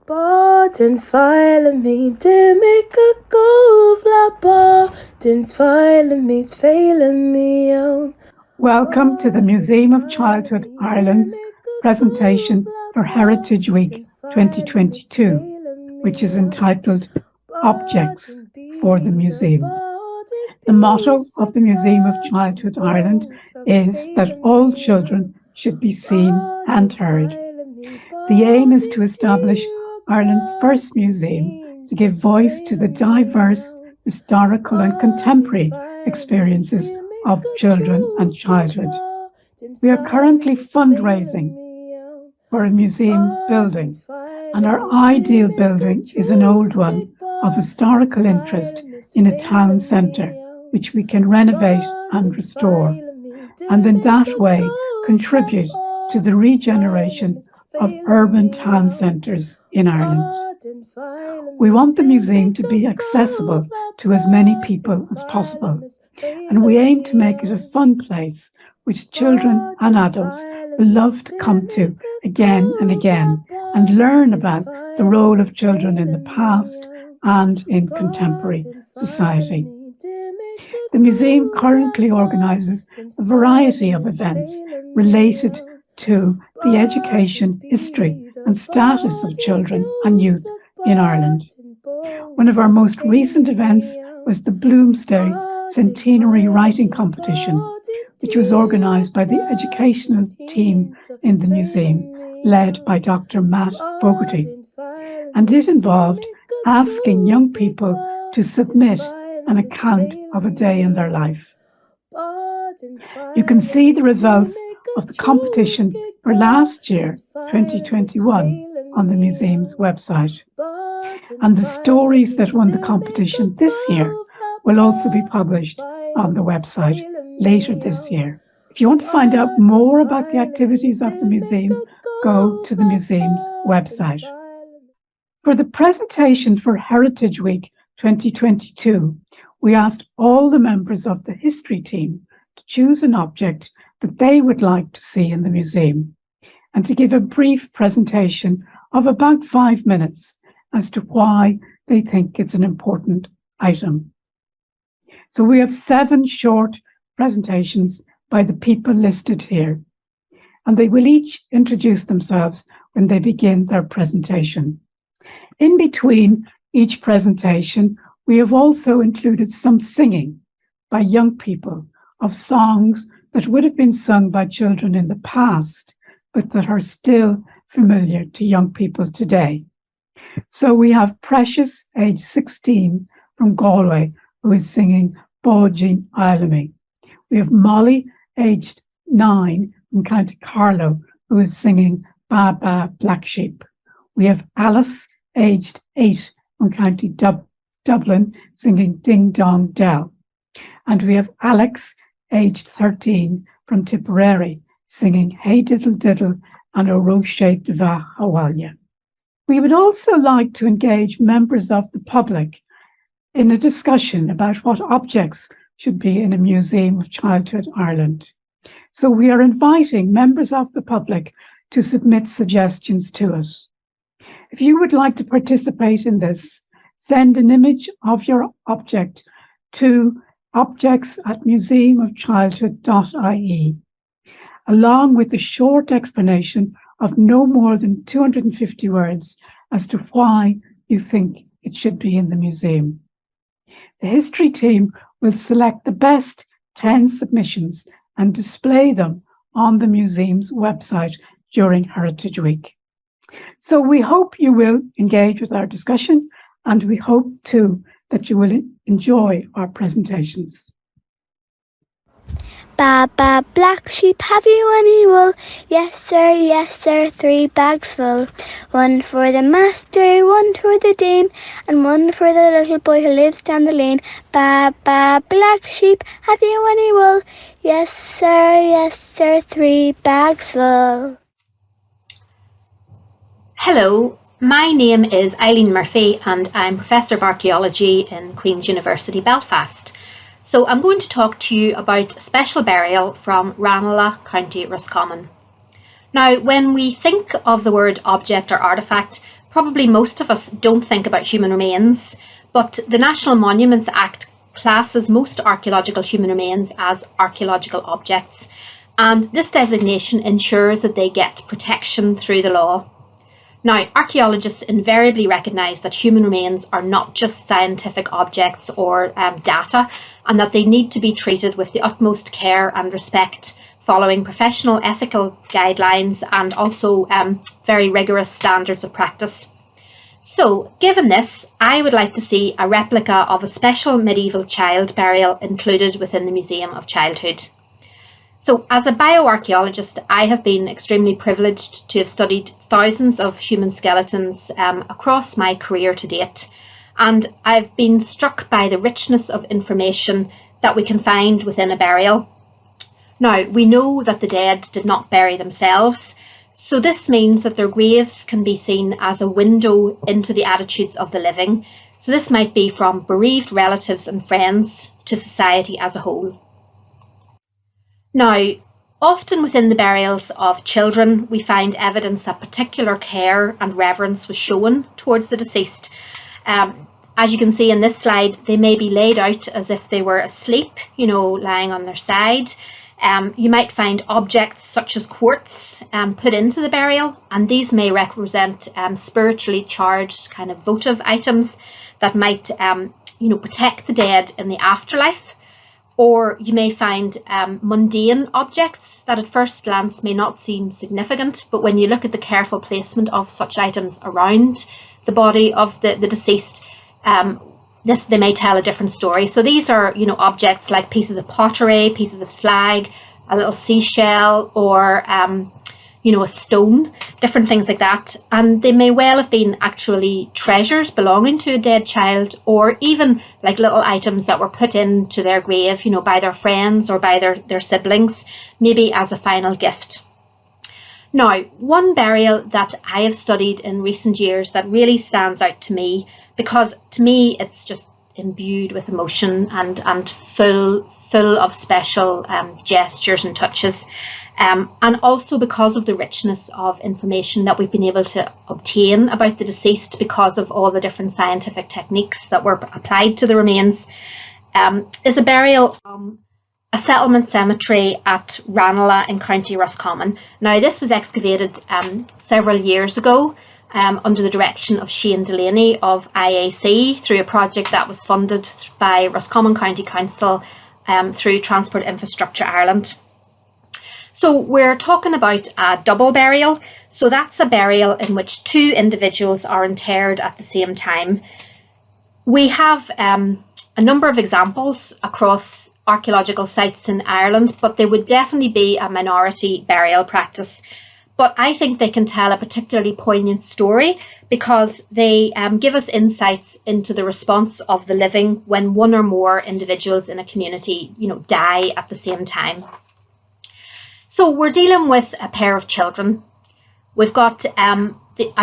Barden file me, de make a go la Barden's file me's failing me on. Welcome to the Museum of Childhood Ireland's presentation for Heritage Week 2022, which is entitled Objects for the Museum. The motto of the Museum of Childhood Ireland is that all children should be seen and heard. The aim is to establish Ireland's first museum to give voice to the diverse historical and contemporary experiences of children and childhood. We are currently fundraising for a museum building, and our ideal building is an old one of historical interest in a town centre, which we can renovate and restore, and in that way contribute to the regeneration of urban town centres in Ireland. We want the museum to be accessible to as many people as possible, and we aim to make it a fun place which children and adults will love to come to again and again and learn about the role of children in the past and in contemporary society. The museum currently organises a variety of events related to the education, history and status of children and youth in Ireland. One of our most recent events was the Bloomsday Centenary Writing Competition, which was organised by the educational team in the museum, led by Dr. Matt Fogarty. And it involved asking young people to submit an account of a day in their life. You can see the results of the competition for last year, 2021, on the museum's website. And the stories that won the competition this year will also be published on the website later this year. If you want to find out more about the activities of the museum, go to the museum's website. For the presentation for Heritage Week 2022, we asked all the members of the history team to choose an object that they would like to see in the museum and to give a brief presentation of about 5 minutes as to why they think it's an important item. So we have 7 short presentations by the people listed here, and they will each introduce themselves when they begin their presentation. In between each presentation, we have also included some singing by young people of songs that would have been sung by children in the past, but that are still familiar to young people today. So we have Precious, age 16, from Galway, who is singing Báidín Eilimi. We have Molly, aged 9, from County Carlow, who is singing Ba Ba Black Sheep. We have Alice, aged 8, from County Dublin, singing Ding Dong Dell. And we have Alex, aged 13, from Tipperary, singing Hey Diddle Diddle and O Roche Dva Hawalia. We would also like to engage members of the public in a discussion about what objects should be in a Museum of Childhood Ireland. So we are inviting members of the public to submit suggestions to us. If you would like to participate in this, send an image of your object to objects@museumofchildhood.ie, along with a short explanation of no more than 250 words as to why you think it should be in the museum. The history team will select the best 10 submissions and display them on the museum's website during Heritage Week. So we hope you will engage with our discussion, and we hope too that you will enjoy our presentations. Ba ba black sheep, have you any wool? Yes sir, 3 bags full. 1 for the master, 1 for the dame, and 1 for the little boy who lives down the lane. Ba ba black sheep, have you any wool? Yes sir, 3 bags full. Hello, my name is Eileen Murphy and I'm Professor of Archaeology in Queen's University Belfast. So I'm going to talk to you about a special burial from Ranelagh, County Roscommon. Now, when we think of the word object or artefact, probably most of us don't think about human remains, but the National Monuments Act classes most archaeological human remains as archaeological objects, and this designation ensures that they get protection through the law. Now, archaeologists invariably recognise that human remains are not just scientific objects or data, and that they need to be treated with the utmost care and respect, following professional ethical guidelines and also very rigorous standards of practice. So, given this, I would like to see a replica of a special medieval child burial included within the Museum of Childhood. So, as a bioarchaeologist, I have been extremely privileged to have studied thousands of human skeletons across my career to date, and I've been struck by the richness of information that we can find within a burial. Now, we know that the dead did not bury themselves, so this means that their graves can be seen as a window into the attitudes of the living. So this might be from bereaved relatives and friends to society as a whole. Now, often within the burials of children, we find evidence that particular care and reverence was shown towards the deceased. As you can see in this slide, they may be laid out as if they were asleep, lying on their side. You might find objects such as quartz put into the burial, and these may represent spiritually charged kind of votive items that might protect the dead in the afterlife. Or you may find mundane objects that at first glance may not seem significant, but when you look at the careful placement of such items around the body of the deceased, they may tell a different story. So these are, objects like pieces of pottery, pieces of slag, a little seashell, or a stone, different things like that. And they may well have been actually treasures belonging to a dead child, or even like little items that were put into their grave, by their friends or by their siblings, maybe as a final gift. Now, one burial that I have studied in recent years that really stands out to me, because to me it's just imbued with emotion and full of special gestures and touches, and also because of the richness of information that we've been able to obtain about the deceased because of all the different scientific techniques that were applied to the remains, is a burial from a settlement cemetery at Ranelagh in County Roscommon. Now, this was excavated several years ago under the direction of Shane Delaney of IAC through a project that was funded by Roscommon County Council through Transport Infrastructure Ireland. So we're talking about a double burial. So that's a burial in which two individuals are interred at the same time. We have a number of examples across archaeological sites in Ireland, but they would definitely be a minority burial practice. But I think they can tell a particularly poignant story because they give us insights into the response of the living when one or more individuals in a community, die at the same time. So we're dealing with a pair of children. We've got an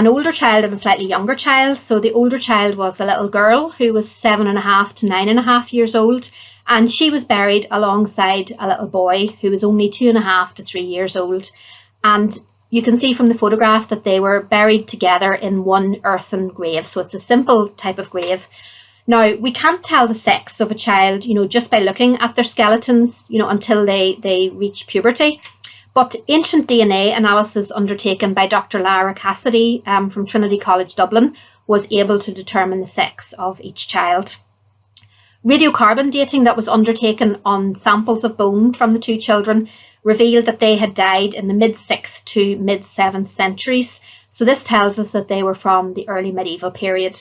older child and a slightly younger child. So the older child was a little girl who was 7.5 to 9.5 years old, and she was buried alongside a little boy who was only 2.5 to 3 years old. And you can see from the photograph that they were buried together in one earthen grave. So it's a simple type of grave. Now, we can't tell the sex of a child, just by looking at their skeletons, until they reach puberty. But ancient DNA analysis undertaken by Dr. Lara Cassidy from Trinity College Dublin was able to determine the sex of each child. Radiocarbon dating that was undertaken on samples of bone from the two children revealed that they had died in the mid-6th to mid-7th centuries. So this tells us that they were from the early medieval period.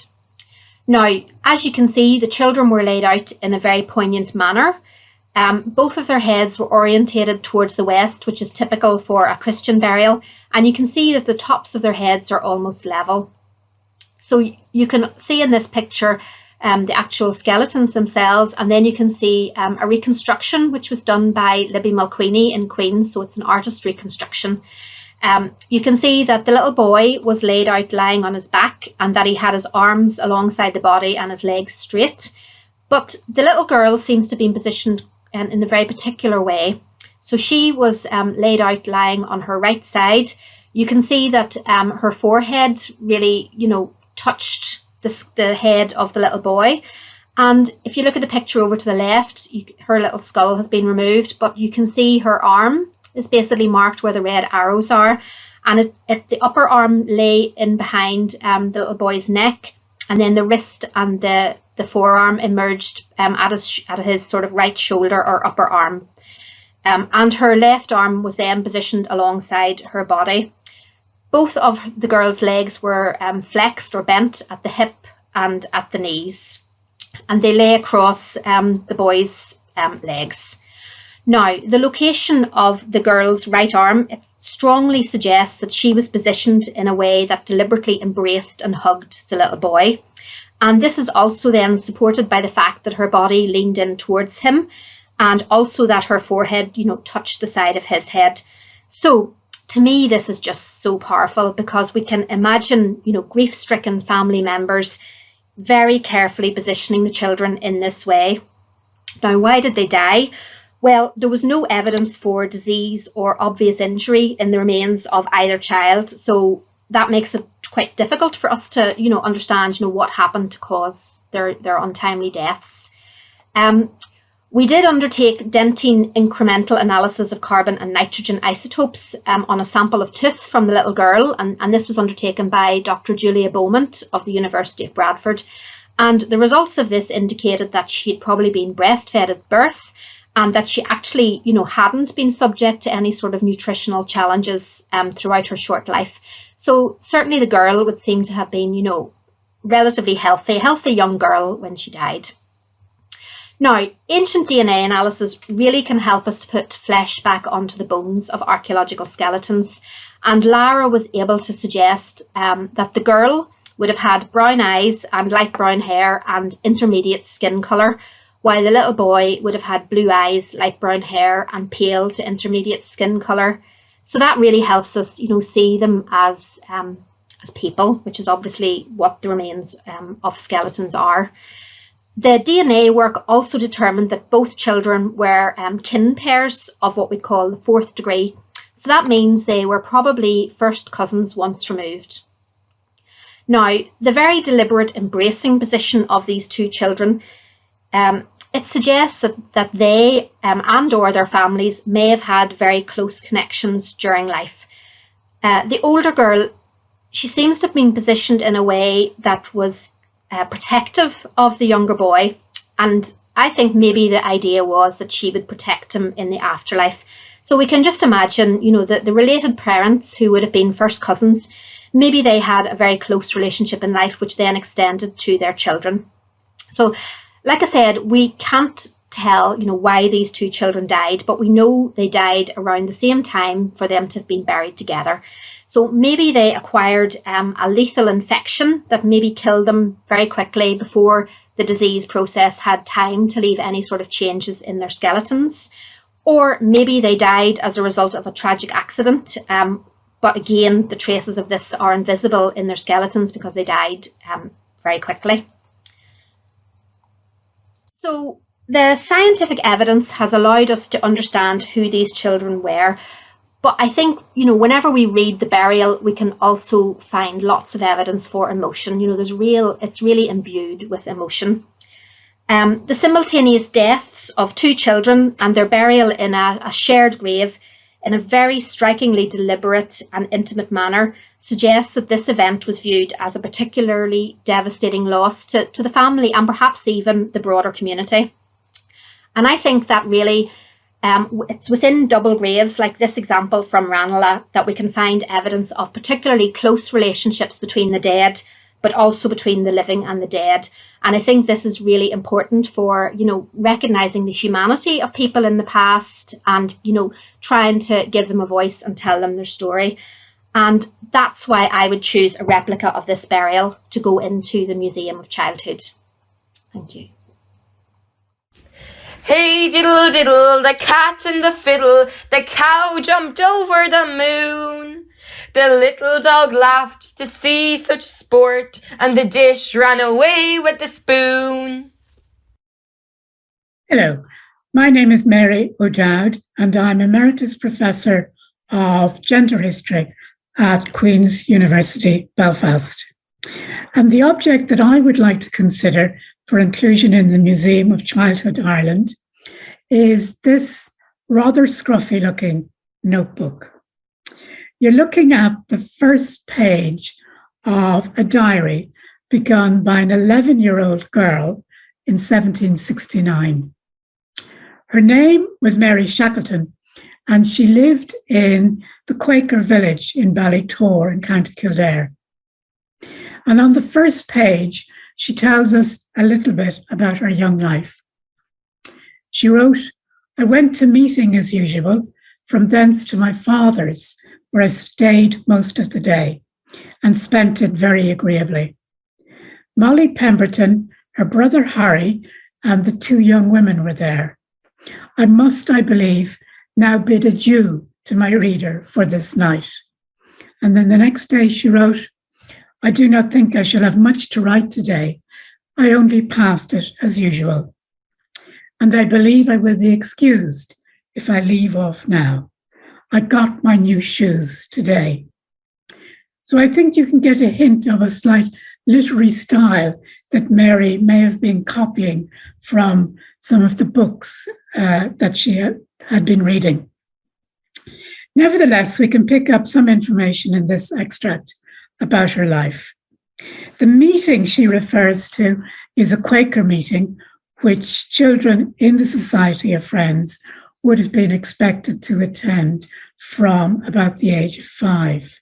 Now, as you can see, the children were laid out in a very poignant manner. Both of their heads were orientated towards the west, which is typical for a Christian burial, and you can see that the tops of their heads are almost level. So you can see in this picture the actual skeletons themselves, and then you can see a reconstruction which was done by Libby Mulqueeny in Queen's, so it's an artist reconstruction. You can see that the little boy was laid out lying on his back and that he had his arms alongside the body and his legs straight. But the little girl seems to be positioned in a very particular way. So she was laid out lying on her right side. You can see that her forehead really, touched the head of the little boy. And if you look at the picture over to the left, her little skull has been removed, but you can see her arm is basically marked where the red arrows are. And the upper arm lay in behind the little boy's neck, and then the wrist and the forearm emerged at his sort of right shoulder or upper arm. And her left arm was then positioned alongside her body. Both of the girl's legs were flexed or bent at the hip and at the knees, and they lay across the boy's legs. Now, the location of the girl's right arm strongly suggests that she was positioned in a way that deliberately embraced and hugged the little boy. And this is also then supported by the fact that her body leaned in towards him, and also that her forehead, touched the side of his head. So to me, this is just so powerful, because we can imagine, grief-stricken family members very carefully positioning the children in this way. Now, why did they die? Well, there was no evidence for disease or obvious injury in the remains of either child, so that makes it quite difficult for us to, understand, what happened to cause their untimely deaths. We did undertake dentine incremental analysis of carbon and nitrogen isotopes on a sample of tooth from the little girl, and this was undertaken by Dr. Julia Beaumont of the University of Bradford. And the results of this indicated that she had probably been breastfed at birth, and that she actually, hadn't been subject to any sort of nutritional challenges throughout her short life. So certainly the girl would seem to have been, relatively healthy young girl when she died. Now, ancient DNA analysis really can help us to put flesh back onto the bones of archaeological skeletons. And Lara was able to suggest that the girl would have had brown eyes and light brown hair and intermediate skin colour, while the little boy would have had blue eyes, light brown hair and pale to intermediate skin colour. So that really helps us, see them as people, which is obviously what the remains of skeletons are. The DNA work also determined that both children were kin pairs of what we call the fourth degree. So that means they were probably first cousins once removed. Now, the very deliberate embracing position of these two children, it suggests that they and or their families may have had very close connections during life. The older girl, she seems to have been positioned in a way that was protective of the younger boy, and I think maybe the idea was that she would protect him in the afterlife. So we can just imagine, the related parents who would have been first cousins, maybe they had a very close relationship in life, which then extended to their children. So, like I said, we can't tell, why these two children died, but we know they died around the same time for them to have been buried together. So maybe they acquired a lethal infection that maybe killed them very quickly before the disease process had time to leave any sort of changes in their skeletons. Or maybe they died as a result of a tragic accident. But again, the traces of this are invisible in their skeletons because they died very quickly. So the scientific evidence has allowed us to understand who these children were. But I think, whenever we read the burial, we can also find lots of evidence for emotion. It's really imbued with emotion. The simultaneous deaths of two children and their burial in a shared grave in a very strikingly deliberate and intimate manner suggests that this event was viewed as a particularly devastating loss to the family and perhaps even the broader community. And I think that really it's within double graves like this example from Ranelagh that we can find evidence of particularly close relationships between the dead, but also between the living and the dead. And I think this is really important for, recognising the humanity of people in the past and, trying to give them a voice and tell them their story. And that's why I would choose a replica of this burial to go into the Museum of Childhood. Thank you. Hey diddle diddle, the cat and the fiddle, the cow jumped over the moon. The little dog laughed to see such sport, and the dish ran away with the spoon. Hello, my name is Mary O'Dowd, and I'm Emeritus Professor of Gender History at Queen's University, Belfast. And the object that I would like to consider for inclusion in the Museum of Childhood Ireland is this rather scruffy looking notebook. You're looking at the first page of a diary begun by an 11-year-old girl in 1769. Her name was Mary Shackleton, and she lived in the Quaker village in Ballytor in County Kildare. And on the first page, she tells us a little bit about her young life. She wrote, "I went to meeting as usual, from thence to my father's, where I stayed most of the day and spent it very agreeably. Molly Pemberton, her brother Harry, and the two young women were there. I must, I believe, now bid adieu to my reader for this night." And then the next day she wrote, "I do not think I shall have much to write today. I only passed it as usual. And I believe I will be excused if I leave off now. I got my new shoes today." So I think you can get a hint of a slight literary style that Mary may have been copying from some of the books that she had been reading. Nevertheless, we can pick up some information in this extract about her life. The meeting she refers to is a Quaker meeting, which children in the Society of Friends would have been expected to attend from about the age of 5.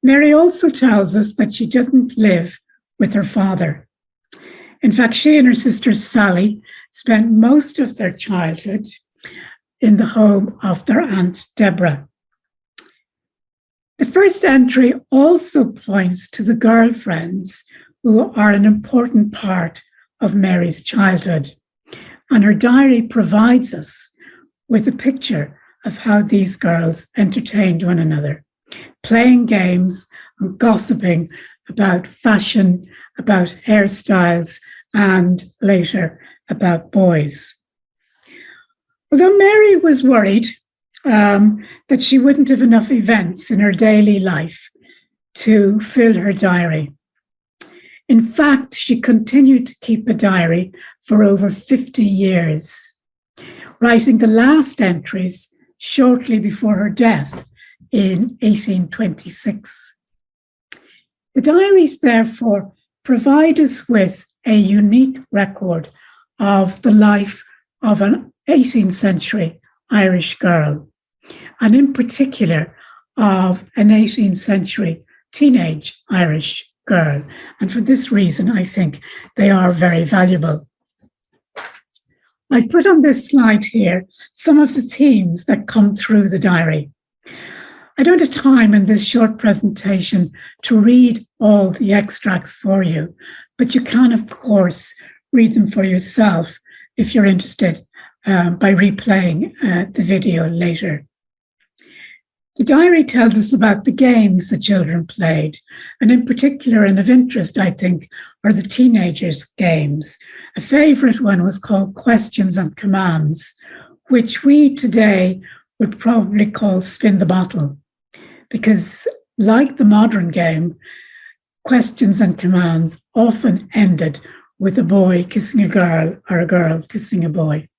Mary also tells us that she didn't live with her father. In fact, she and her sister Sally spent most of their childhood in the home of their Aunt Deborah. The first entry also points to the girlfriends who are an important part of Mary's childhood, and her diary provides us with a picture of how these girls entertained one another, playing games and gossiping about fashion, about hairstyles, and later about boys. Although Mary was worried that she wouldn't have enough events in her daily life to fill her diary. In fact, she continued to keep a diary for over 50 years, writing the last entries shortly before her death in 1826. The diaries, therefore, provide us with a unique record of the life of an 18th century Irish girl, and in particular of an 18th century teenage Irish girl. And for this reason, I think they are very valuable. I've put on this slide here some of the themes that come through the diary. I don't have time in this short presentation to read all the extracts for you, but you can, of course, read them for yourself if you're interested by replaying the video later. The diary tells us about the games the children played, and in particular and of interest, I think, are the teenagers' games. A favourite one was called Questions and Commands, which we today would probably call Spin the Bottle, because like the modern game, Questions and Commands often ended with a boy kissing a girl or a girl kissing a boy.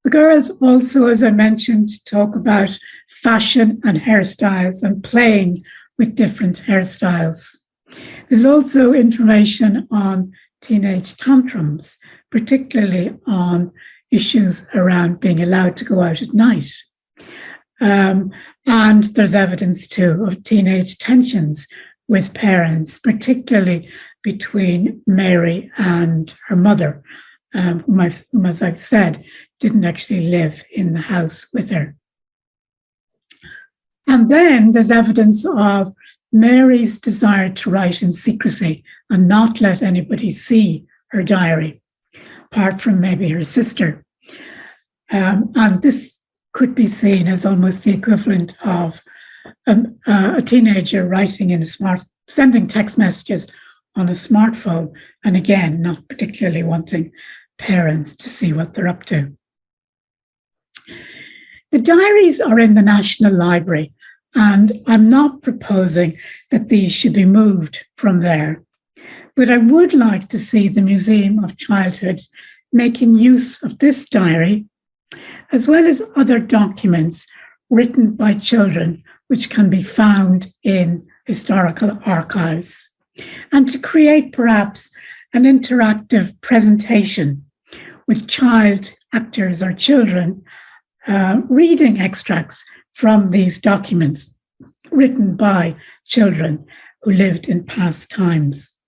The girls also, as I mentioned, talk about fashion and hairstyles and playing with different hairstyles. There's also information on teenage tantrums, particularly on issues around being allowed to go out at night. And there's evidence too of teenage tensions with parents, particularly between Mary and her mother, whom, as I've said, didn't actually live in the house with her. And then there's evidence of Mary's desire to write in secrecy and not let anybody see her diary, apart from maybe her sister. And this could be seen as almost the equivalent of a teenager writing in sending text messages on a smartphone, and again, not particularly wanting parents to see what they're up to. The diaries are in the National Library, And I'm not proposing that these should be moved from there. But I would like to see the Museum of Childhood making use of this diary, as well as other documents written by children, which can be found in historical archives, and to create perhaps an interactive presentation with child actors or children reading extracts from these documents written by children who lived in past times.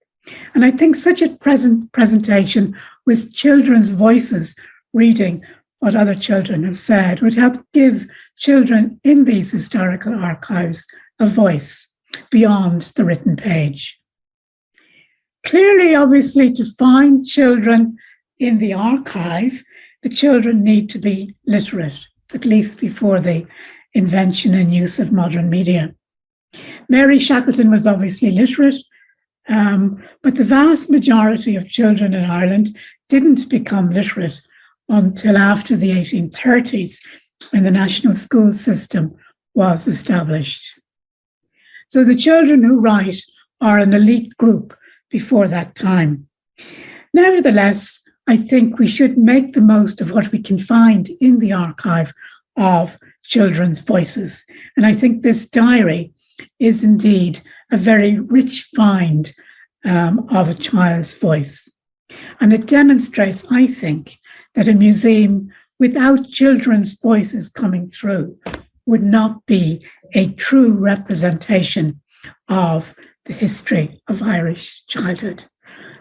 And I think such a presentation with children's voices reading what other children have said would help give children in these historical archives a voice beyond the written page. Clearly, obviously, to find children in the archive, the children need to be literate, at least before the invention and use of modern media. Mary Shackleton was obviously literate, but the vast majority of children in Ireland didn't become literate until after the 1830s, when the national school system was established. So the children who write are an elite group before that time. Nevertheless, I think we should make the most of what we can find in the archive of children's voices. And I think this diary is indeed a very rich find of a child's voice. And it demonstrates, I think, that a museum without children's voices coming through would not be a true representation of the history of Irish childhood.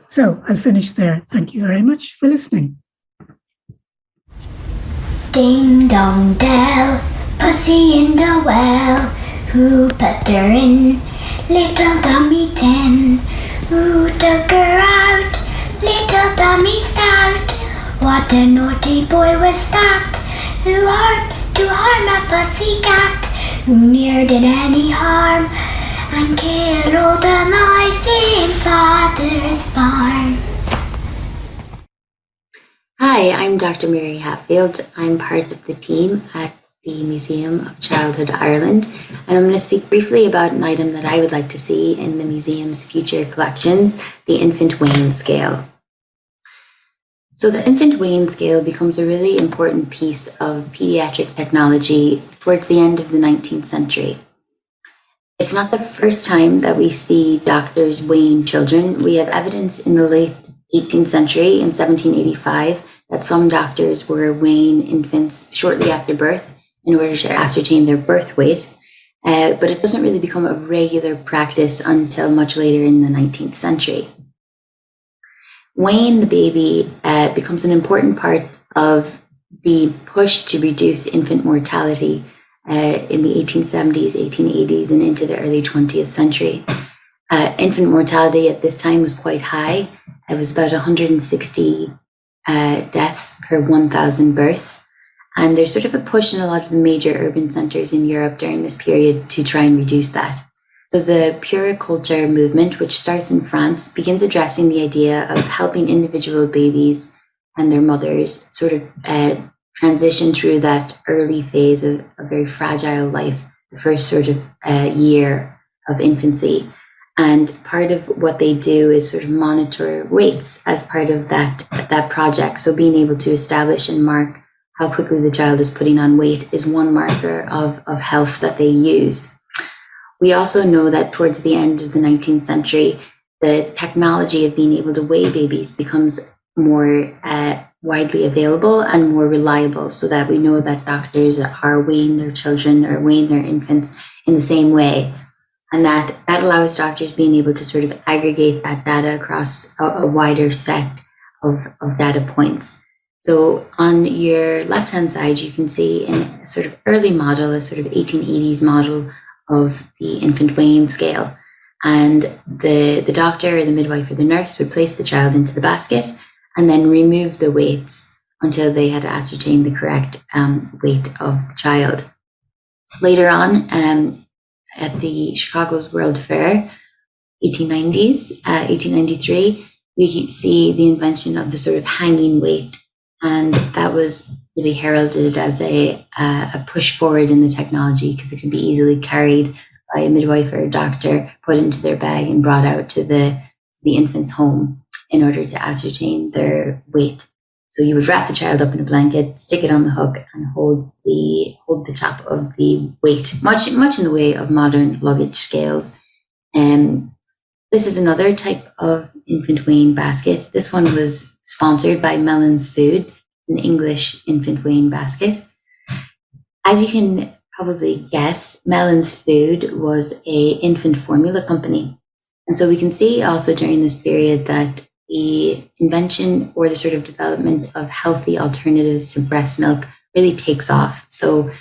So I'll finish there. Thank you very much for listening. Ding dong dell, pussy in the well, who put her in? Little dummy tin. Who took her out? Little dummy stout. What a naughty boy was that, who harmed to harm a pussy cat, who ne'er did any harm, and killed all the mice in father's barn. Hi, I'm Dr. Mary Hatfield. I'm part of the team at the Museum of Childhood Ireland, and I'm going to speak briefly about an item that I would like to see in the museum's future collections, the infant weighing scale. So the infant weighing scale becomes a really important piece of pediatric technology towards the end of the 19th century. It's not the first time that we see doctors weighing children. We have evidence in the late 18th century, in 1785, that some doctors were weighing infants shortly after birth in order to ascertain their birth weight, but it doesn't really become a regular practice until much later in the 19th century. Weighing the baby becomes an important part of the push to reduce infant mortality in the 1870s, 1880s, and into the early 20th century. Infant mortality at this time was quite high. It was about 160 deaths per 1,000 births. And there's sort of a push in a lot of the major urban centers in Europe during this period to try and reduce that. So the puriculture movement, which starts in France, begins addressing the idea of helping individual babies and their mothers sort of transition through that early phase of a very fragile life, the first sort of year of infancy. And part of what they do is sort of monitor weights as part of that project. So being able to establish and mark how quickly the child is putting on weight is one marker of health that they use. We also know that towards the end of the 19th century, the technology of being able to weigh babies becomes more widely available and more reliable, so that we know that doctors are weighing their children or weighing their infants in the same way. And that allows doctors being able to sort of aggregate that data across a wider set of data points. So on your left-hand side, you can see in a sort of early model, a sort of 1880s model of the infant weighing scale. And the doctor or the midwife or the nurse would place the child into the basket and then remove the weights until they had ascertained the correct weight of the child. Later on, at the Chicago's World Fair, 1893, we see the invention of the sort of hanging weight. And that was really heralded it as a push forward in the technology because it can be easily carried by a midwife or a doctor, put into their bag and brought out to the infant's home in order to ascertain their weight. So you would wrap the child up in a blanket, stick it on the hook, and hold the top of the weight, much in the way of modern luggage scales. This is another type of infant weighing basket. This one was sponsored by Mellon's Food, an English infant weighing basket. As you can probably guess, Mellon's Food was a infant formula company. And so we can see also during this period that the invention or the sort of development of healthy alternatives to breast milk really takes off. So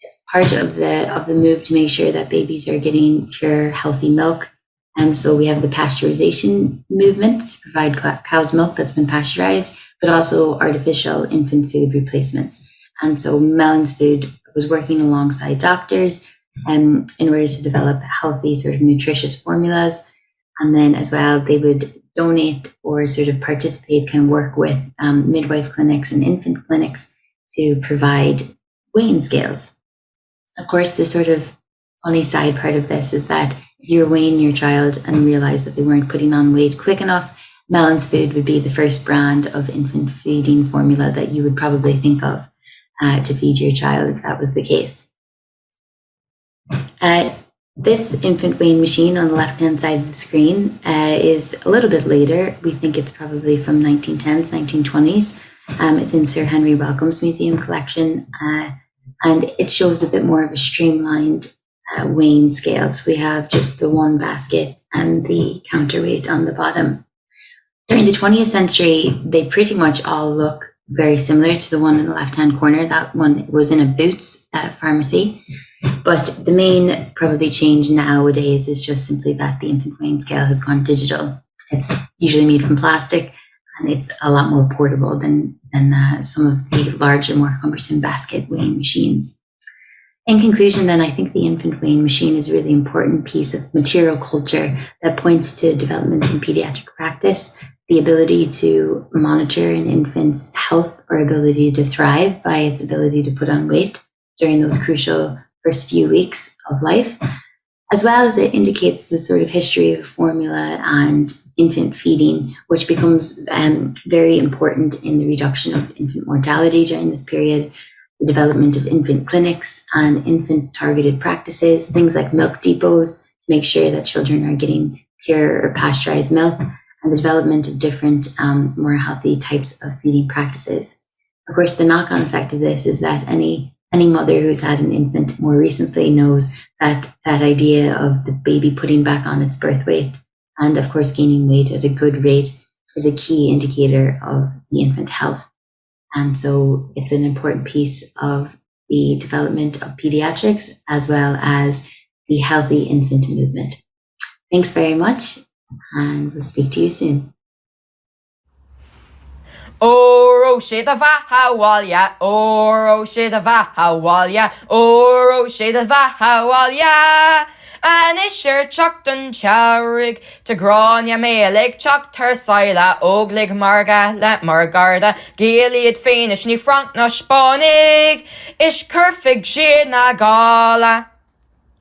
it's part of the move to make sure that babies are getting pure, healthy milk. And so we have the pasteurization movement to provide cow's milk that's been pasteurized, but also artificial infant food replacements. And so Mellon's Food was working alongside doctors in order to develop healthy, sort of nutritious formulas. And then as well, they would donate or sort of participate, can work with midwife clinics and infant clinics to provide weighing scales. Of course, the sort of funny side part of this is that if you're weighing your child and realize that they weren't putting on weight quick enough, Mellon's Food would be the first brand of infant feeding formula that you would probably think of to feed your child if that was the case. This infant weighing machine on the left-hand side of the screen is a little bit later. We think it's probably from 1910s, 1920s. It's in Sir Henry Wellcome's museum collection, and it shows a bit more of a streamlined weighing scale. So we have just the one basket and the counterweight on the bottom. During the 20th century, they pretty much all look very similar to the one in the left-hand corner. That one was in a Boots pharmacy. But the main probably change nowadays is just simply that the infant weighing scale has gone digital. It's usually made from plastic, and it's a lot more portable than some of the larger, more cumbersome basket weighing machines. In conclusion, then, I think the infant weighing machine is a really important piece of material culture that points to developments in pediatric practice, the ability to monitor an infant's health or ability to thrive by its ability to put on weight during those crucial first few weeks of life, as well as it indicates the sort of history of formula and infant feeding, which becomes very important in the reduction of infant mortality during this period, the development of infant clinics and infant targeted practices, things like milk depots to make sure that children are getting pure or pasteurized milk, and the development of different more healthy types of feeding practices. Of course, the knock-on effect of this is that any mother who's had an infant more recently knows that that idea of the baby putting back on its birth weight and, of course, gaining weight at a good rate is a key indicator of the infant health. And so it's an important piece of the development of pediatrics as well as the healthy infant movement. Thanks very much, and we'll speak to you soon. Oro shedava hawalya, oro shedava hawalya, oro shedava hawalya. And isher chuckton chowrig to grania meelig chuck tersaila oglig marga let margarda gilead finish ni front no sponig ish kerfig shina gala.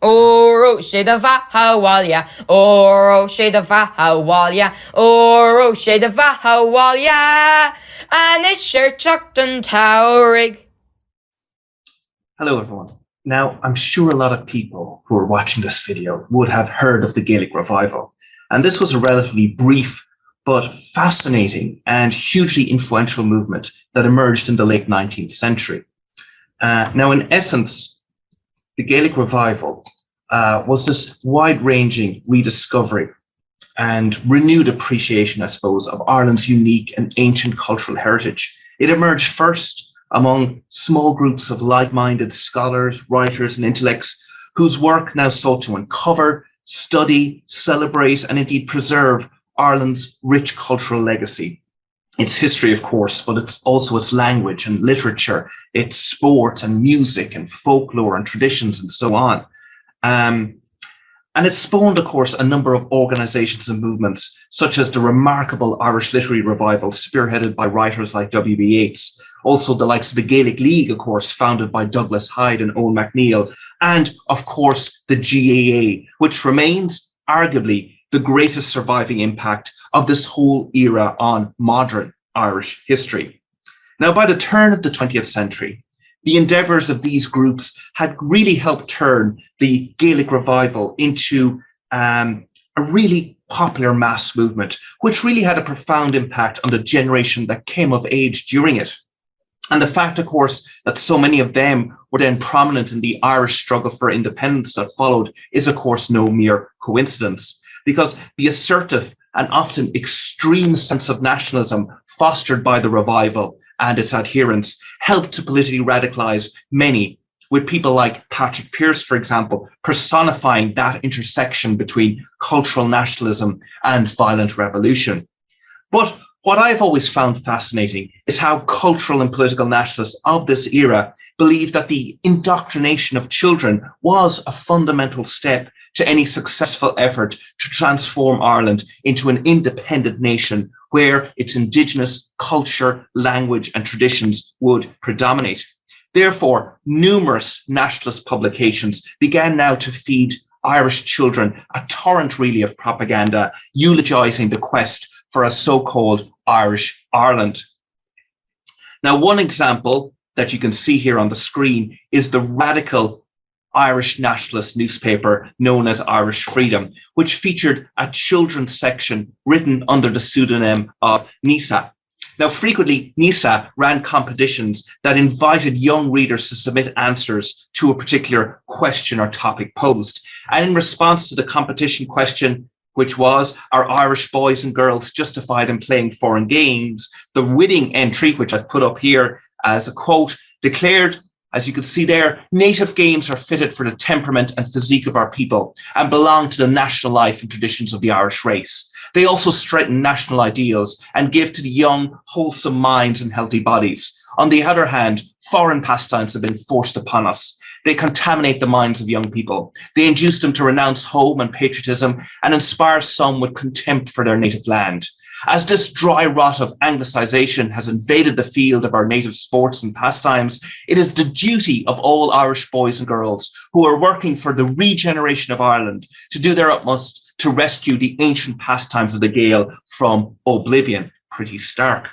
Oro shedava hawalya, oro shedava hawalya, oro shedava hawalya, and isher chuckton towrig. Hello everyone. Now, I'm sure a lot of people who are watching this video would have heard of the Gaelic Revival. And this was a relatively brief but fascinating and hugely influential movement that emerged in the late 19th century. Now, in essence, the Gaelic Revival was this wide-ranging rediscovery and renewed appreciation, I suppose, of Ireland's unique and ancient cultural heritage. It emerged first among small groups of like-minded scholars, writers, and intellects whose work now sought to uncover, study, celebrate, and indeed preserve Ireland's rich cultural legacy. Its history, of course, but it's also its language and literature, its sport and music and folklore and traditions and so on. And it spawned, of course, a number of organisations and movements, such as the remarkable Irish literary revival spearheaded by writers like W.B. Yeats, also the likes of the Gaelic League, of course, founded by Douglas Hyde and Owen MacNeill, and, of course, the GAA, which remains arguably the greatest surviving impact of this whole era on modern Irish history. Now, by the turn of the 20th century, the endeavours of these groups had really helped turn the Gaelic revival into a really popular mass movement, which really had a profound impact on the generation that came of age during it. And the fact, of course, that so many of them were then prominent in the Irish struggle for independence that followed is, of course, no mere coincidence, because the assertive and often extreme sense of nationalism fostered by the revival and its adherents helped to politically radicalise many, with people like Patrick Pearse, for example, personifying that intersection between cultural nationalism and violent revolution. But what I've always found fascinating is how cultural and political nationalists of this era believed that the indoctrination of children was a fundamental step to any successful effort to transform Ireland into an independent nation where its indigenous culture, language, and traditions would predominate. Therefore, numerous nationalist publications began now to feed Irish children a torrent really of propaganda, eulogising the quest for a so-called Irish Ireland. Now, one example that you can see here on the screen is the radical Irish nationalist newspaper known as Irish Freedom, which featured a children's section written under the pseudonym of Nisa. Now, frequently, Nisa ran competitions that invited young readers to submit answers to a particular question or topic posed. And in response to the competition question, which was, are Irish boys and girls justified in playing foreign games, the winning entry, which I've put up here as a quote, declared, as you can see there, native games are fitted for the temperament and physique of our people and belong to the national life and traditions of the Irish race. They also strengthen national ideals and give to the young, wholesome minds and healthy bodies. On the other hand, foreign pastimes have been forced upon us. They contaminate the minds of young people. They induce them to renounce home and patriotism and inspire some with contempt for their native land. As this dry rot of Anglicisation has invaded the field of our native sports and pastimes, it is the duty of all Irish boys and girls who are working for the regeneration of Ireland to do their utmost to rescue the ancient pastimes of the Gael from oblivion. Pretty stark.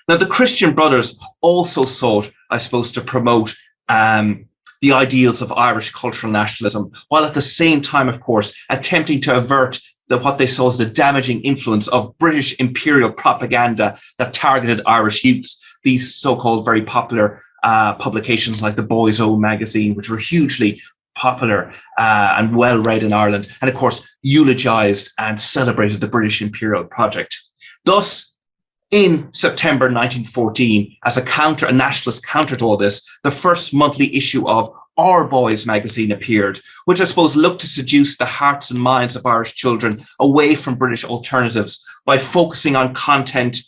Now, the Christian Brothers also sought, I suppose, to promote the ideals of Irish cultural nationalism, while at the same time, of course, attempting to avert what they saw as the damaging influence of British imperial propaganda that targeted Irish youths. These so-called very popular publications like the Boys' Own magazine, which were hugely popular and well-read in Ireland, and of course eulogised and celebrated the British imperial project. Thus, in September 1914, as a nationalist counter to all this, the first monthly issue of Our Boys magazine appeared, which I suppose looked to seduce the hearts and minds of Irish children away from British alternatives by focusing on content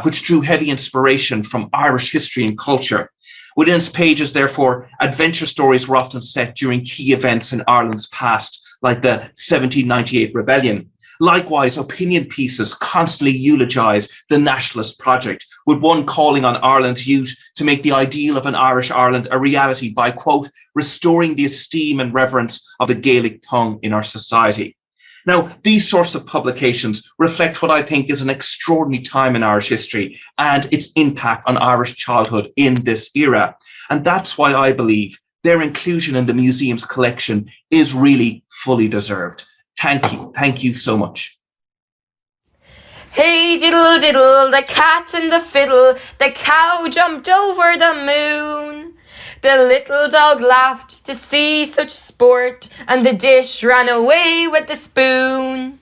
which drew heavy inspiration from Irish history and culture. Within its pages, therefore, adventure stories were often set during key events in Ireland's past, like the 1798 rebellion. Likewise, opinion pieces constantly eulogise the nationalist project, with one calling on Ireland's youth to make the ideal of an Irish Ireland a reality by, quote, restoring the esteem and reverence of the Gaelic tongue in our society. Now, these sorts of publications reflect what I think is an extraordinary time in Irish history and its impact on Irish childhood in this era. And that's why I believe their inclusion in the museum's collection is really fully deserved. Thank you. Thank you so much. Hey diddle diddle, the cat and the fiddle, the cow jumped over the moon. The little dog laughed to see such sport, and the dish ran away with the spoon.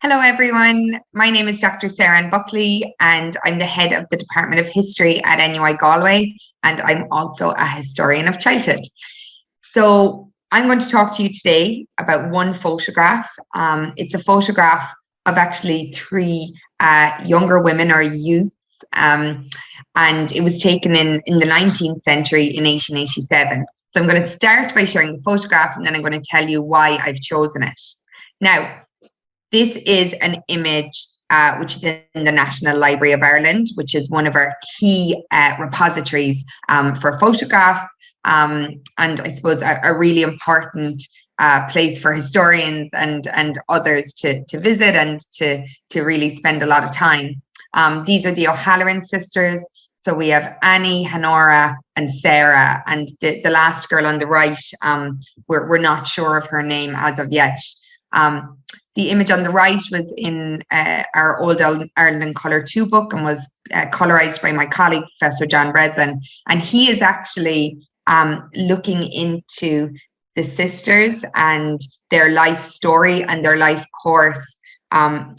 Hello everyone, my name is Dr. Sarah Buckley and I'm the head of the Department of History at NUI Galway, and I'm also a historian of childhood. So I'm going to talk to you today about one photograph. It's a photograph of actually three younger women or youths, and it was taken in the 19th century in 1887. So I'm going to start by sharing the photograph, and then I'm going to tell you why I've chosen it. Now, this is an image which is in the National Library of Ireland, which is one of our key repositories for photographs, and I suppose a really important place for historians and others to visit and to really spend a lot of time. These are the O'Halloran sisters. So we have Annie, Honora, and Sarah, and the last girl on the right, we're not sure of her name as of yet. The image on the right was in our Old Ireland Colour 2 book and was colorized by my colleague, Professor John Breslin. And he is actually looking into the sisters and their life story and their life course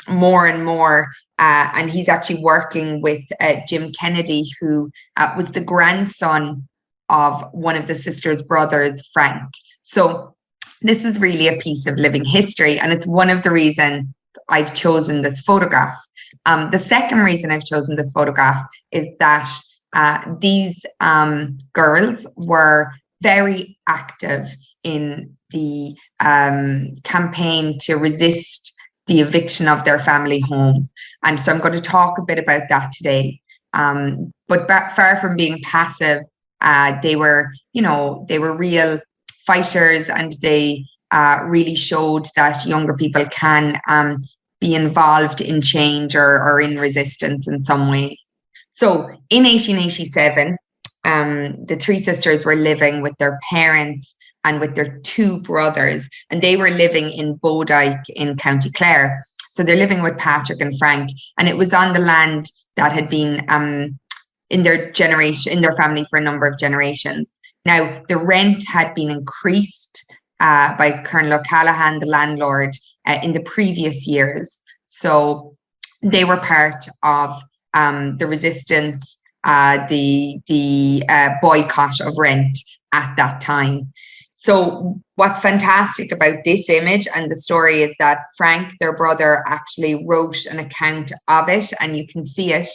more and more. And he's actually working with Jim Kennedy, who was the grandson of one of the sisters' brothers, Frank. So this is really a piece of living history, and it's one of the reasons I've chosen this photograph. The second reason I've chosen this photograph is that these girls were very active in the campaign to resist the eviction of their family home. And so I'm going to talk a bit about that today. But far from being passive, they were real fighters, and they really showed that younger people can be involved in change or in resistance in some way. So in 1887, the three sisters were living with their parents and with their two brothers, and they were living in Bodyke in County Clare. So they're living with Patrick and Frank, and it was on the land that had been in their family for a number of generations. Now, the rent had been increased by Colonel O'Callaghan, the landlord, in the previous years. So they were part of the resistance, the boycott of rent at that time. So what's fantastic about this image and the story is that Frank, their brother, actually wrote an account of it, and you can see it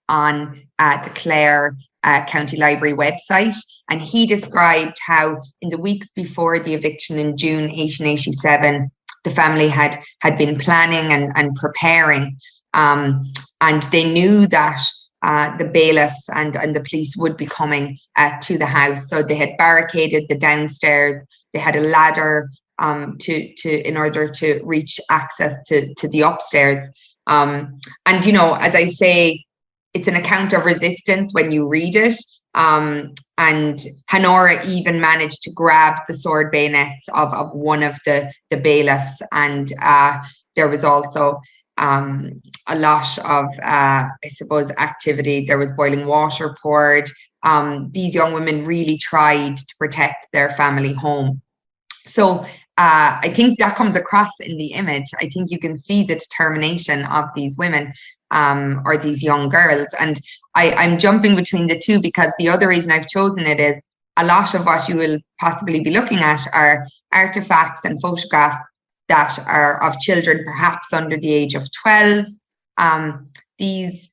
on the Clare County Library website. And he described how in the weeks before the eviction in June 1887, the family had been planning and preparing, and they knew that the bailiffs and the police would be coming to the house. So they had barricaded the downstairs. They had a ladder in order to reach access to the upstairs. And as I say, it's an account of resistance when you read it. And Honora even managed to grab the sword bayonets of one of the bailiffs. And there was also a lot of, activity. There was boiling water poured. These young women really tried to protect their family home. So I think that comes across in the image. I think you can see the determination of these women or these young girls. And I'm jumping between the two because the other reason I've chosen it is a lot of what you will possibly be looking at are artifacts and photographs that are of children perhaps under the age of 12. These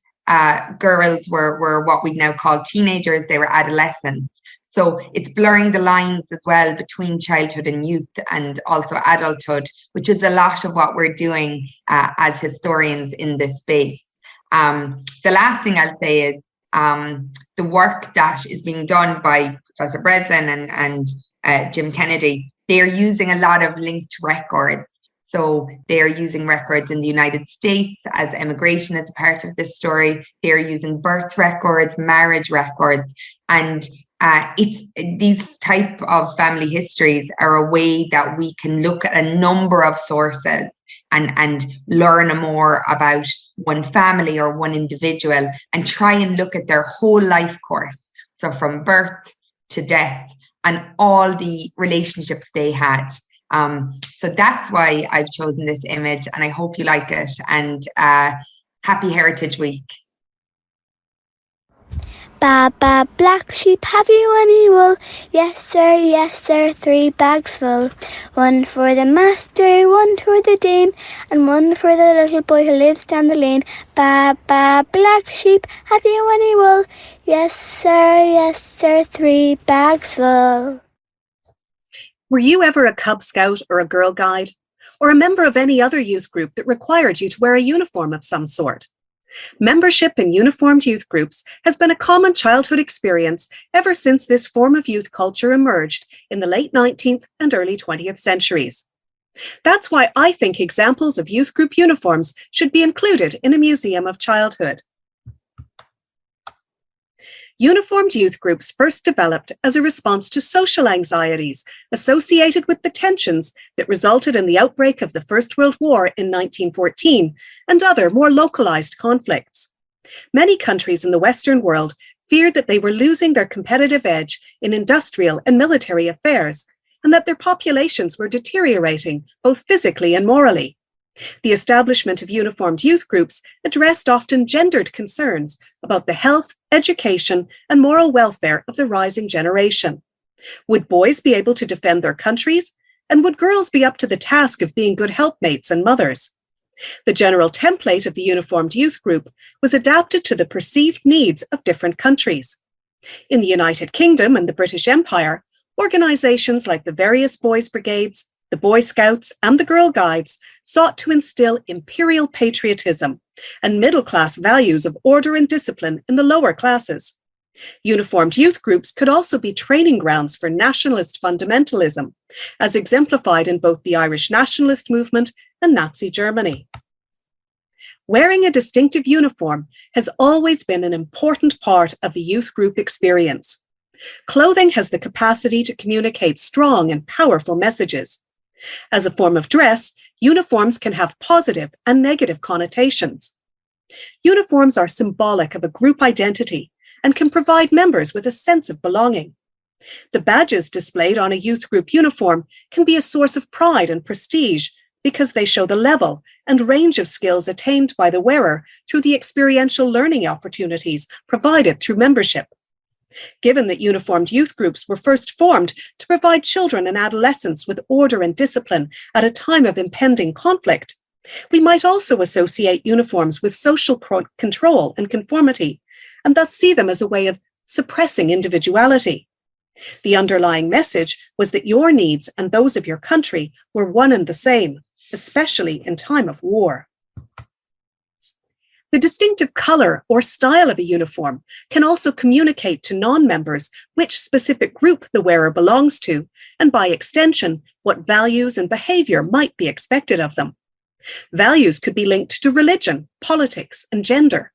girls were what we now call teenagers. They were adolescents. So it's blurring the lines as well between childhood and youth and also adulthood, which is a lot of what we're doing as historians in this space. The last thing I'll say is the work that is being done by Professor Breslin and Jim Kennedy. They're using a lot of linked records. So they are using records in the United States as immigration is a part of this story. They're using birth records, marriage records, and it's these type of family histories are a way that we can look at a number of sources and learn more about one family or one individual and try and look at their whole life course. So from birth to death and all the relationships they had. So that's why I've chosen this image, and I hope you like it. And happy Heritage Week. Ba, ba, black sheep, have you any wool? Yes, sir, 3 bags full. 1 for the master, 1 for the dame, and 1 for the little boy who lives down the lane. Ba, ba, black sheep, have you any wool? Yes, sir, 3 bags full. Were you ever a Cub Scout or a Girl Guide, or a member of any other youth group that required you to wear a uniform of some sort? Membership in uniformed youth groups has been a common childhood experience ever since this form of youth culture emerged in the late 19th and early 20th centuries. That's why I think examples of youth group uniforms should be included in a museum of childhood. Uniformed youth groups first developed as a response to social anxieties associated with the tensions that resulted in the outbreak of the First World War in 1914 and other more localized conflicts. Many countries in the Western world feared that they were losing their competitive edge in industrial and military affairs, and that their populations were deteriorating both physically and morally. The establishment of uniformed youth groups addressed often gendered concerns about the health, education, and moral welfare of the rising generation. Would boys be able to defend their countries? And would girls be up to the task of being good helpmates and mothers? The general template of the uniformed youth group was adapted to the perceived needs of different countries. In the United Kingdom and the British Empire, organizations like the various boys' brigades, the Boy Scouts, and the Girl Guides sought to instill imperial patriotism and middle-class values of order and discipline in the lower classes. Uniformed youth groups could also be training grounds for nationalist fundamentalism, as exemplified in both the Irish nationalist movement and Nazi Germany. Wearing a distinctive uniform has always been an important part of the youth group experience. Clothing has the capacity to communicate strong and powerful messages. As a form of dress, uniforms can have positive and negative connotations. Uniforms are symbolic of a group identity and can provide members with a sense of belonging. The badges displayed on a youth group uniform can be a source of pride and prestige because they show the level and range of skills attained by the wearer through the experiential learning opportunities provided through membership. Given that uniformed youth groups were first formed to provide children and adolescents with order and discipline at a time of impending conflict, we might also associate uniforms with social control and conformity, and thus see them as a way of suppressing individuality. The underlying message was that your needs and those of your country were one and the same, especially in time of war. The distinctive color or style of a uniform can also communicate to non-members which specific group the wearer belongs to, and by extension, what values and behavior might be expected of them. Values could be linked to religion, politics, and gender.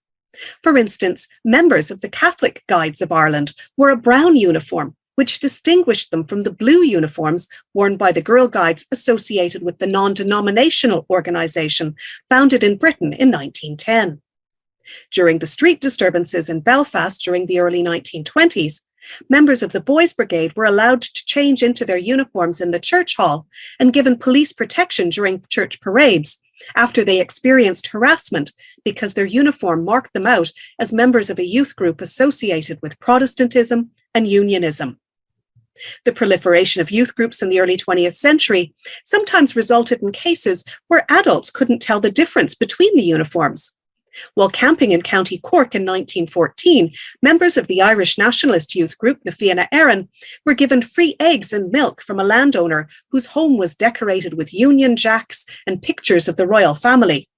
For instance, members of the Catholic Guides of Ireland wore a brown uniform, which distinguished them from the blue uniforms worn by the Girl Guides associated with the non-denominational organisation founded in Britain in 1910. During the street disturbances in Belfast during the early 1920s, members of the Boys' Brigade were allowed to change into their uniforms in the church hall and given police protection during church parades after they experienced harassment because their uniform marked them out as members of a youth group associated with Protestantism and unionism. The proliferation of youth groups in the early 20th century sometimes resulted in cases where adults couldn't tell the difference between the uniforms. While camping in County Cork in 1914, members of the Irish nationalist youth group Na Fianna Éireann were given free eggs and milk from a landowner whose home was decorated with Union Jacks and pictures of the royal family.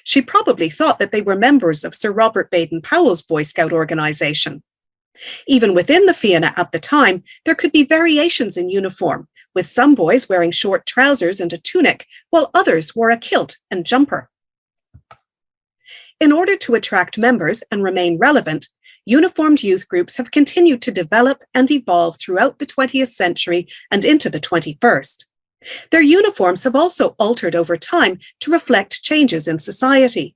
She probably thought that they were members of Sir Robert Baden-Powell's Boy Scout organisation. Even within the Fianna at the time, there could be variations in uniform, with some boys wearing short trousers and a tunic, while others wore a kilt and jumper. In order to attract members and remain relevant, uniformed youth groups have continued to develop and evolve throughout the 20th century and into the 21st. Their uniforms have also altered over time to reflect changes in society.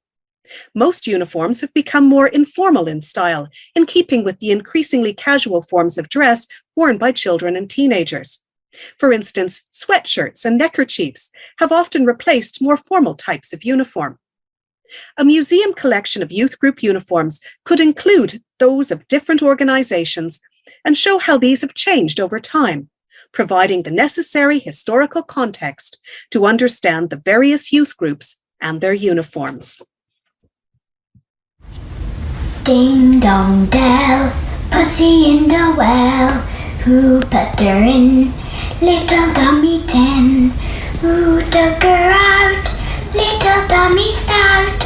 Most uniforms have become more informal in style, in keeping with the increasingly casual forms of dress worn by children and teenagers. For instance, sweatshirts and neckerchiefs have often replaced more formal types of uniform. A museum collection of youth group uniforms could include those of different organizations and show how these have changed over time, providing the necessary historical context to understand the various youth groups and their uniforms. Ding dong dell, pussy in the well, Who put her in little dummy tin? Who took her out, little dummy stout?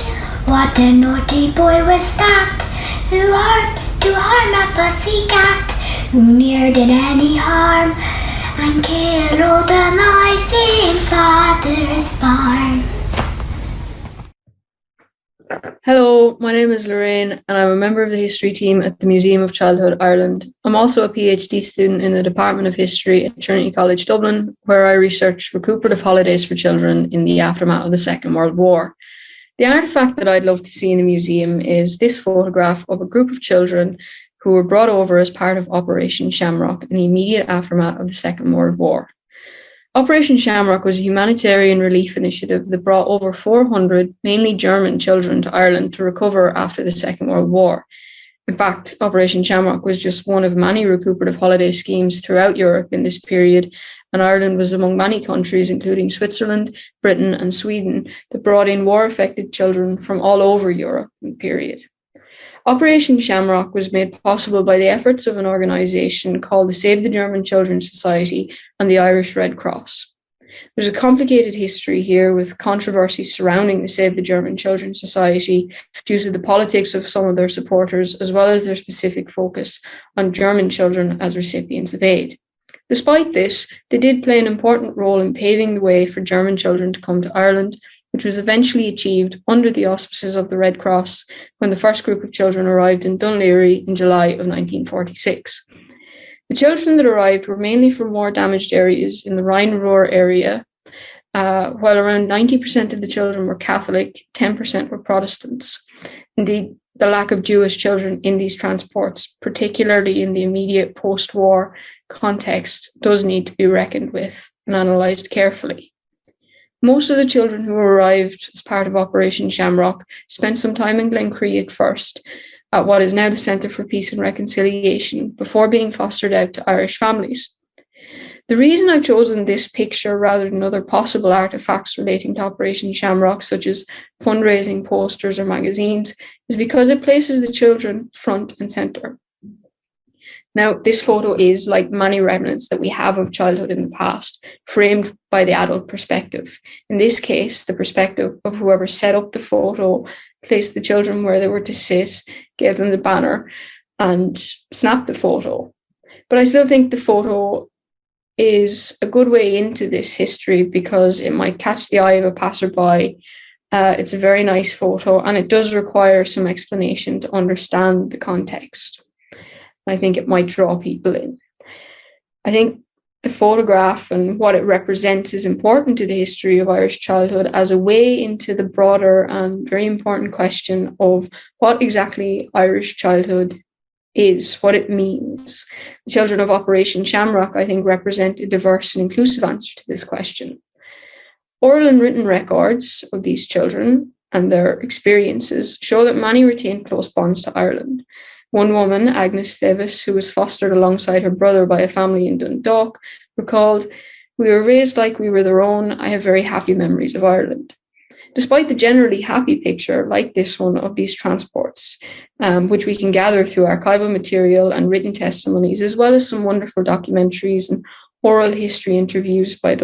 What a naughty boy was that, who harmed to harm a pussycat, who ne'er did any harm, and killed all the mice in father's barn. Hello, my name is Lorraine and I'm a member of the history team at the Museum of Childhood Ireland. I'm also a PhD student in the Department of History at Trinity College Dublin, where I research recuperative holidays for children in the aftermath of the Second World War. The artefact that I'd love to see in the museum is this photograph of a group of children who were brought over as part of Operation Shamrock in the immediate aftermath of the Second World War. Operation Shamrock was a humanitarian relief initiative that brought over 400, mainly German children to Ireland to recover after the Second World War. In fact, Operation Shamrock was just one of many recuperative holiday schemes throughout Europe in this period, and Ireland was among many countries, including Switzerland, Britain, and Sweden, that brought in war-affected children from all over Europe in the period. Operation Shamrock was made possible by the efforts of an organisation called the Save the German Children Society and the Irish Red Cross. There's a complicated history here with controversy surrounding the Save the German Children Society due to the politics of some of their supporters, as well as their specific focus on German children as recipients of aid. Despite this, they did play an important role in paving the way for German children to come to Ireland, which was eventually achieved under the auspices of the Red Cross when the first group of children arrived in Dún Laoghaire in July of 1946. The children that arrived were mainly from war damaged areas in the Rhine-Ruhr area, while around 90% of the children were Catholic, 10% were Protestants. Indeed, the lack of Jewish children in these transports, particularly in the immediate post-war context, does need to be reckoned with and analysed carefully. Most of the children who arrived as part of Operation Shamrock spent some time in Glencree at first, at what is now the Centre for Peace and Reconciliation, before being fostered out to Irish families. The reason I've chosen this picture rather than other possible artefacts relating to Operation Shamrock, such as fundraising posters or magazines, is because it places the children front and centre. Now, this photo is, like many remnants that we have of childhood in the past, framed by the adult perspective. In this case, the perspective of whoever set up the photo, placed the children where they were to sit, gave them the banner, and snapped the photo. But I still think the photo is a good way into this history because it might catch the eye of a passerby. It's a very nice photo, and it does require some explanation to understand the context. I think it might draw people in. I think the photograph and what it represents is important to the history of Irish childhood as a way into the broader and very important question of what exactly Irish childhood is, what it means. The children of Operation Shamrock, I think, represent a diverse and inclusive answer to this question. Oral and written records of these children and their experiences show that many retain close bonds to Ireland. One woman, Agnes Davis, who was fostered alongside her brother by a family in Dundalk, recalled, "We were raised like we were their own. I have very happy memories of Ireland." Despite the generally happy picture, like this one, of these transports, which we can gather through archival material and written testimonies, as well as some wonderful documentaries and oral history interviews by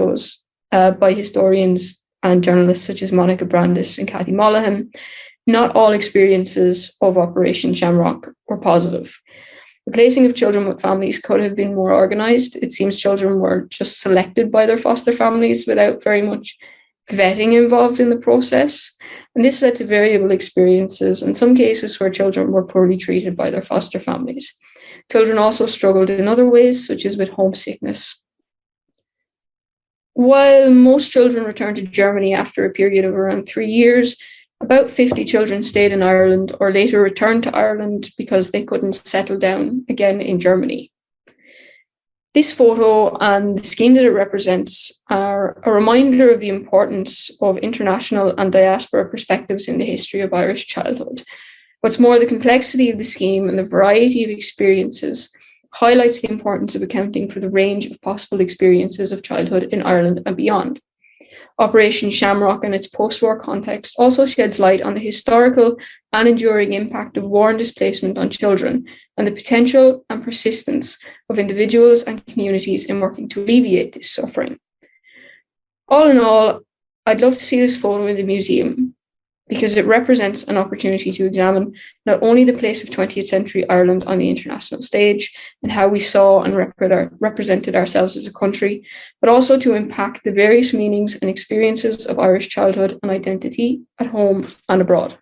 historians and journalists such as Monica Brandis and Cathy Mollahan, not all experiences of Operation Shamrock were positive. The placing of children with families could have been more organised. It seems children were just selected by their foster families without very much vetting involved in the process. And this led to variable experiences, in some cases where children were poorly treated by their foster families. Children also struggled in other ways, such as with homesickness. While most children returned to Germany after a period of around 3 years, about 50 children stayed in Ireland or later returned to Ireland because they couldn't settle down again in Germany. This photo and the scheme that it represents are a reminder of the importance of international and diaspora perspectives in the history of Irish childhood. What's more, the complexity of the scheme and the variety of experiences highlights the importance of accounting for the range of possible experiences of childhood in Ireland and beyond. Operation Shamrock and its post-war context also sheds light on the historical and enduring impact of war and displacement on children and the potential and persistence of individuals and communities in working to alleviate this suffering. All in all, I'd love to see this photo in the museum because it represents an opportunity to examine not only the place of 20th century Ireland on the international stage and how we saw and represented ourselves as a country, but also to unpack the various meanings and experiences of Irish childhood and identity at home and abroad.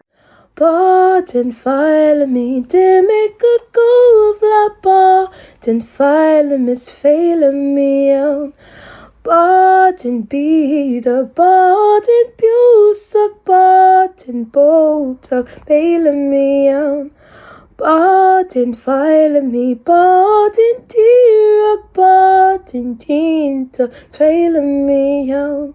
Bottom file me, dim it could go of bottom file miss failing me out. Bottom beat up, bottom busak, bottom boat up, bailing me out. Bottom file me, bottom tear up, bottom teen to failing me out.